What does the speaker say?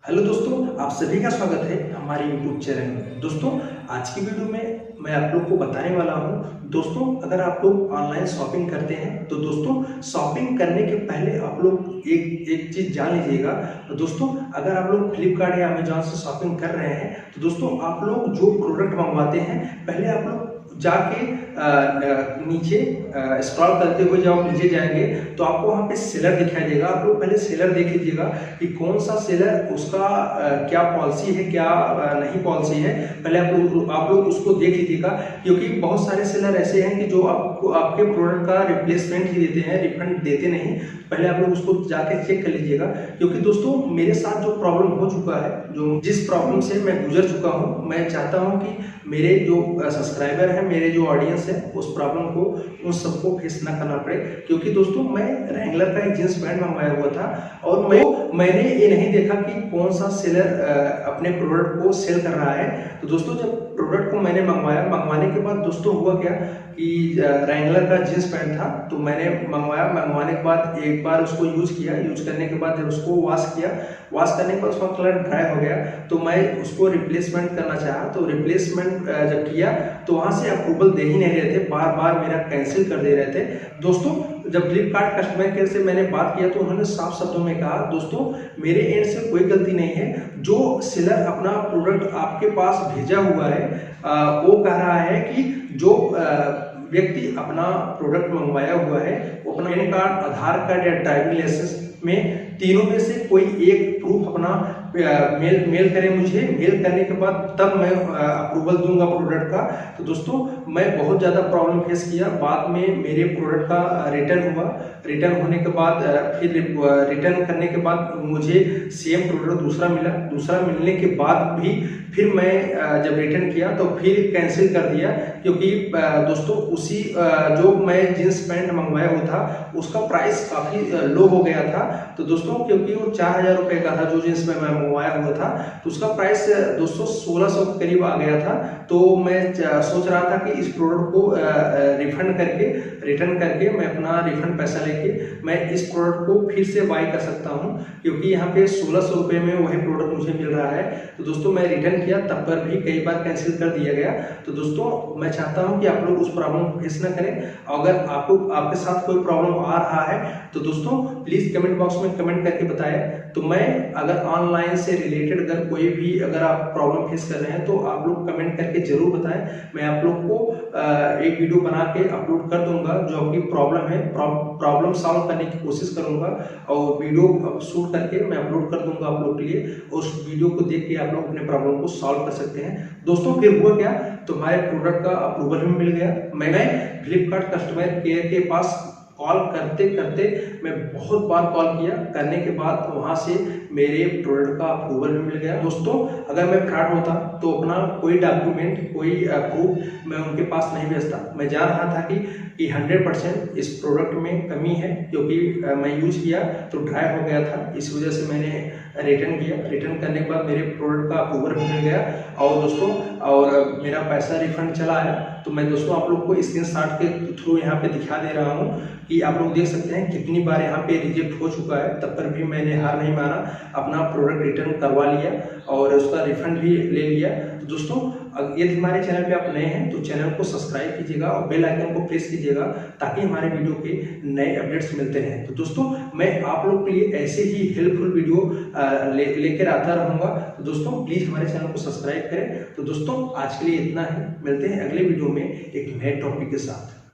Hello दोस्तों, आप सभी का स्वागत है हमारे यूट्यूब चैनल में। दोस्तों, आज की वीडियो में मैं आप लोग को बताने वाला हूं। दोस्तों, अगर आप लोग ऑनलाइन शॉपिंग करते हैं तो दोस्तों शॉपिंग करने के पहले आप लोग एक चीज़ जान लीजिएगा। तो दोस्तों, अगर आप लोग फ्लिपकार्ट या अमेजॉन से शॉपिंग कर रहे हैं तो दोस्तों आप लोग जो प्रोडक्ट मंगवाते हैं पहले आप लोग जाके नीचे स्क्रॉल करते हुए जब आप नीचे जाएंगे तो आपको वहाँ पे सेलर दिखाई देगा। आप लोग पहले सेलर देख लीजिएगा कि कौन सा सेलर, उसका क्या पॉलिसी है, क्या नहीं पॉलिसी है। पहले आप लोग उसको देख लीजिएगा, क्योंकि बहुत सारे सेलर ऐसे हैं कि जो आपको आपके प्रोडक्ट का रिप्लेसमेंट ही देते हैं, रिफंड देते नहीं। पहले आप लोग उसको जाके चेक कर लीजिएगा, क्योंकि दोस्तों मेरे साथ जो प्रॉब्लम हो चुका है, जो जिस प्रॉब्लम से मैं गुजर चुका हूँ, मैं चाहता हूँ कि मेरे जो सब्सक्राइबर हैं, मेरे जो ऑडियंस है, उस प्रॉब्लम को उन सबको फेस ना करना पड़े। क्योंकि दोस्तों मैं रेंगुलर का एक जींस पैंट मंगवाया हुआ था और मैंने ये नहीं देखा कि कौन सा सेलर अपने प्रोडक्ट को सेल कर रहा है। तो दोस्तों जब प्रोडक्ट को मैंने मंगवाने के बाद दोस्तों हुआ क्या कि रेंगुलर का जींस पैंट था, तो मैंने मंगवाने के बाद एक बार उसको यूज करने के बाद जब उसको वॉश करने के बाद उसका कलर ड्राई हो गया, तो मैं उसको रिप्लेसमेंट करना चाहा। तो रिप्लेसमेंट जब किया तो वहां से अप्रूवल दे ही नहीं रहे थे, बार बार मेरा कैंसिल कर दे रहे थे। दोस्तों जब फ्लिपकार्ट कस्टमर केयर से मैंने बात किया तो उन्होंने साफ शब्दों में कहा, दोस्तों मेरे एंड से कोई गलती नहीं है, जो सेलर अपना प्रोडक्ट आपके पास भेजा हुआ है वो कह रहा है कि जो व्यक्ति अपना प्रोडक्ट मंगवाया हुआ है वो अपना पैन कार्ड, आधार कार्ड या ड्राइविंग लाइसेंस में तीनों में से कोई एक प्रूफ अपना मेल करे मुझे। मेल करने के बाद तब मैं अप्रूवल दूंगा प्रोडक्ट का। तो दोस्तों मैं बहुत ज़्यादा प्रॉब्लम फेस किया। बाद में मेरे प्रोडक्ट का रिटर्न हुआ। रिटर्न होने के बाद फिर रिटर्न करने के बाद मुझे सेम प्रोडक्ट दूसरा मिला। दूसरा मिलने के बाद भी फिर मैं जब रिटर्न किया तो फिर कैंसिल कर दिया, क्योंकि दोस्तों उसी जो मैं जींस पैंट मंगवाया हुआ था उसका प्राइस काफ़ी लो हो गया था। तो दोस्तों क्योंकि वो 4000 रुपये का था जो जींस में मैं मंगवाया हुआ था, तो उसका प्राइस दोस्तों 1600 के करीब आ गया था। तो मैं सोच रहा था कि इस प्रोडक्ट को रिटर्न करके मैं अपना रिफंड पैसा लेके मैं इस प्रोडक्ट को फिर से बाई कर सकता हूं, क्योंकि यहाँ पे 1600 रुपये में वही प्रोडक्ट मुझे मिल रहा है। तो दोस्तों मैं रिटर्न किया, तब पर भी कई बार कैंसिल कर दिया गया। तो दोस्तों मैं चाहता हूं कि आप लोग उस प्रॉब्लम को फेस ना करें। अगर आपके साथ कोई प्रॉब्लम आ रहा है तो दोस्तों प्लीज कमेंट बॉक्स में कमेंट करके बताएं। तो मैं अगर ऑनलाइन से रिलेटेड अगर कोई भी अगर आप प्रॉब्लम फेस कर रहे हैं तो आप लोग कमेंट करके जरूर बताएं। मैं आप लोग को एक वीडियो बना के अपलोड कर दूंगा जो आपकी प्रॉब्लम है, प्रॉब्लम सॉल्व करने की कोशिश करूंगा और वीडियो शूट करके मैं अपलोड कर दूंगा आप लोग के लिए। उस वीडियो को देख के आप लोग अपने प्रॉब्लम को सॉल्व कर सकते हैं। दोस्तों फिर हुआ क्या, तो हमारे प्रोडक्ट का अप्रूवल भी मिल गया। मैंने फ्लिपकार्ट कस्टमर केयर के पास कॉल करते करते मैं बहुत बार कॉल किया, करने के बाद वहां से मेरे प्रोडक्ट का अप्रूवल भी मिल गया। दोस्तों अगर मैं फ्रॉड होता तो अपना कोई डॉक्यूमेंट, कोई प्रूफ मैं उनके पास नहीं भेजता। मैं जान रहा था कि 100% इस प्रोडक्ट में कमी है, क्योंकि मैं यूज किया तो ड्राई हो गया था, इस वजह से मैंने रिटर्न किया। रिटर्न करने के बाद मेरे प्रोडक्ट का अप्रूवल भी मिल गया और दोस्तों और मेरा पैसा रिफंड चला आया। तो मैं दोस्तों आप लोग को स्क्रीनशॉट के थ्रू यहाँ पे दिखा दे रहा हूँ कि आप लोग देख सकते हैं कितनी बार यहाँ पे रिजेक्ट हो चुका है, तब पर भी मैंने हार नहीं माना, अपना प्रोडक्ट रिटर्न करवा लिया और उसका रिफंड भी ले लिया। तो दोस्तों यदि हमारे चैनल पे आप नए हैं तो चैनल को सब्सक्राइब कीजिएगा और बेल आइकन को प्रेस कीजिएगा, ताकि हमारे वीडियो के नए अपडेट्स मिलते रहें। तो दोस्तों मैं आप लोग के लिए ऐसे ही हेल्पफुल वीडियो लेकर आता रहूँगा। तो दोस्तों प्लीज़ हमारे चैनल को सब्सक्राइब करें। तो दोस्तों आज के लिए इतना ही, मिलते हैं अगले वीडियो में एक नए टॉपिक के साथ।